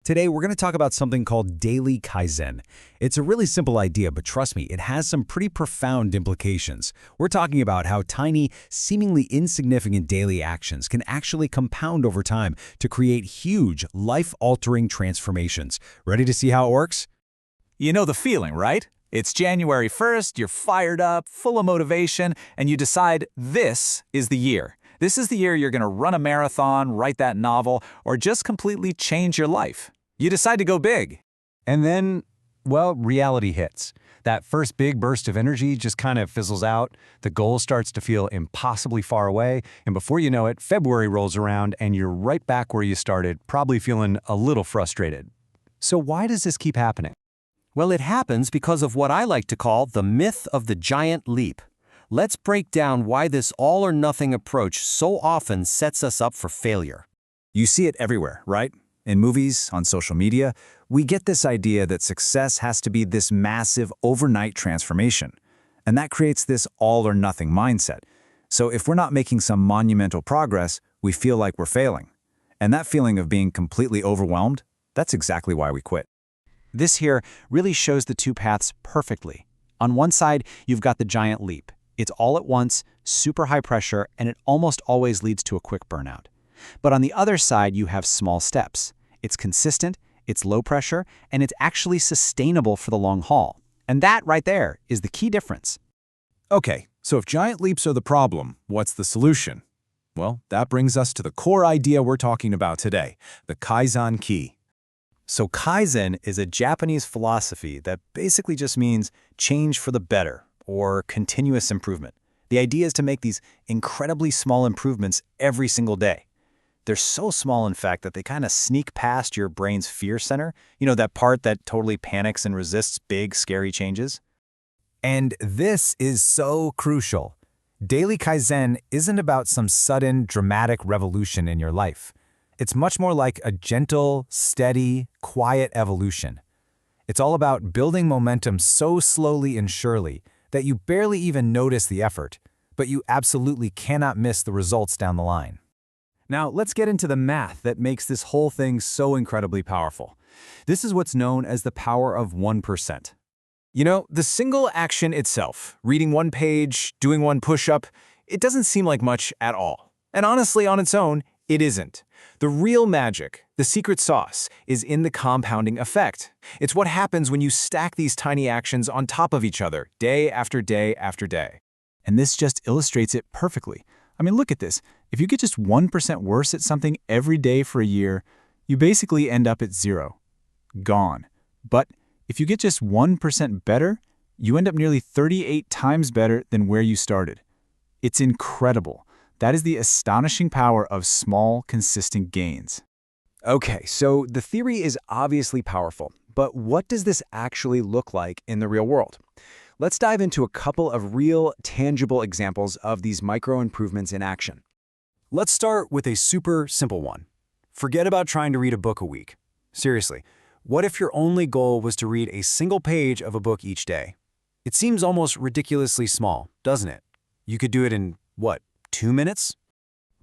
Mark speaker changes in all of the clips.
Speaker 1: Today, we're going to talk about something called Daily Kaizen. It's a really simple idea, but trust me, it has some pretty profound implications. We're talking about how tiny, seemingly insignificant daily actions can actually compound over time to create huge, life-altering transformations. Ready to see how it works?
Speaker 2: You know the feeling, right? It's January 1st, you're fired up, full of motivation, and you decide this is the year. This is the year you're going to run a marathon, write that novel, or just completely change your life. You decide to go big.
Speaker 3: And then, well, reality hits. That first big burst of energy just kind of fizzles out. The goal starts to feel impossibly far away. And before you know it, February rolls around and you're right back where you started, probably feeling a little frustrated. So why does this keep happening?
Speaker 4: Well, it happens because of what I like to call the myth of the giant leap. Let's break down why this all-or-nothing approach so often sets us up for failure.
Speaker 2: You see it everywhere, right? In movies, on social media, we get this idea that success has to be this massive overnight transformation. And that creates this all-or-nothing mindset. So if we're not making some monumental progress, we feel like we're failing. And that feeling of being completely overwhelmed, that's exactly why we quit.
Speaker 5: This here really shows the two paths perfectly. On one side, you've got the giant leap. It's all at once, super high pressure, and it almost always leads to a quick burnout. But on the other side, you have small steps. It's consistent, it's low pressure, and it's actually sustainable for the long haul. And that right there is the key difference.
Speaker 2: Okay, so if giant leaps are the problem, what's the solution? Well, that brings us to the core idea we're talking about today, the Kaizen key.
Speaker 1: So Kaizen is a Japanese philosophy that basically just means change for the better, or continuous improvement. The idea is to make these incredibly small improvements every single day. They're so small, in fact, that they kind of sneak past your brain's fear center, that part that totally panics and resists big, scary changes.
Speaker 6: And this is so crucial. Daily Kaizen isn't about some sudden, dramatic revolution in your life. It's much more like a gentle, steady, quiet evolution. It's all about building momentum so slowly and surely that you barely even notice the effort, but you absolutely cannot miss the results down the line.
Speaker 3: Now, let's get into the math that makes this whole thing so incredibly powerful. This is what's known as the power of 1%.
Speaker 6: The single action itself, reading one page, doing one push-up, it doesn't seem like much at all. And honestly, on its own, it isn't. The real magic, the secret sauce, is in the compounding effect. It's what happens when you stack these tiny actions on top of each other, day after day after day.
Speaker 5: And this just illustrates it perfectly. I mean, look at this. If you get just 1% worse at something every day for a year, you basically end up at 0. Gone. But if you get just 1% better, you end up nearly 38 times better than where you started. It's incredible. That is the astonishing power of small, consistent gains.
Speaker 3: Okay, so the theory is obviously powerful, but what does this actually look like in the real world? Let's dive into a couple of real, tangible examples of these micro improvements in action. Let's start with a super simple one. Forget about trying to read a book a week. Seriously, what if your only goal was to read a single page of a book each day? It seems almost ridiculously small, doesn't it? You could do it in, 2 minutes?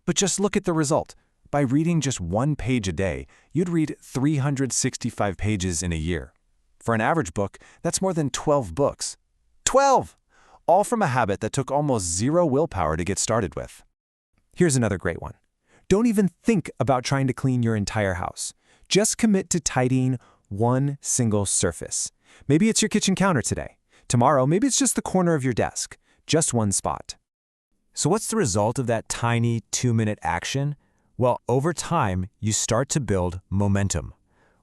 Speaker 3: But just look at the result. By reading just one page a day, you'd read 365 pages in a year. For an average book, that's more than 12 books. 12! All from a habit that took almost zero willpower to get started with. Here's another great one. Don't even think about trying to clean your entire house. Just commit to tidying one single surface. Maybe it's your kitchen counter today. Tomorrow, maybe it's just the corner of your desk. Just one spot. So what's the result of that tiny 2-minute action? Well, over time, you start to build momentum.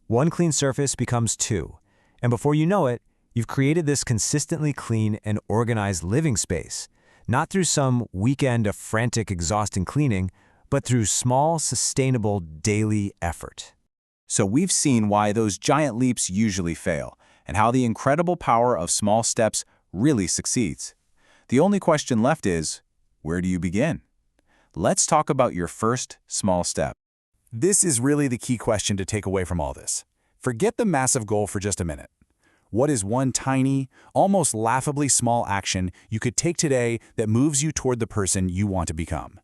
Speaker 3: One clean surface becomes 2. And before you know it, you've created this consistently clean and organized living space, not through some weekend of frantic, exhausting cleaning, but through small, sustainable, daily effort.
Speaker 2: So we've seen why those giant leaps usually fail, and how the incredible power of small steps really succeeds. The only question left is, where do you begin? Let's talk about your first small step.
Speaker 6: This is really the key question to take away from all this. Forget the massive goal for just a minute. What is one tiny, almost laughably small action you could take today that moves you toward the person you want to become?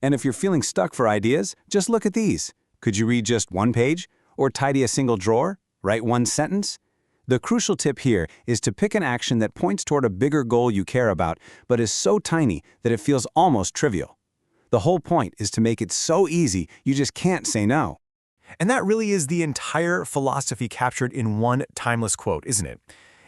Speaker 3: And if you're feeling stuck for ideas, just look at these. Could you read just one page? Or tidy a single drawer? Write one sentence? The crucial tip here is to pick an action that points toward a bigger goal you care about, but is so tiny that it feels almost trivial. The whole point is to make it so easy you just can't say no.
Speaker 6: And that really is the entire philosophy captured in one timeless quote, isn't it?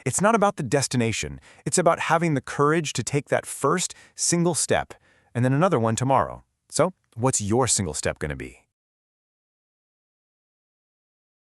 Speaker 6: It's not about the destination. It's about having the courage to take that first single step and then another one tomorrow. So, what's your single step going to be?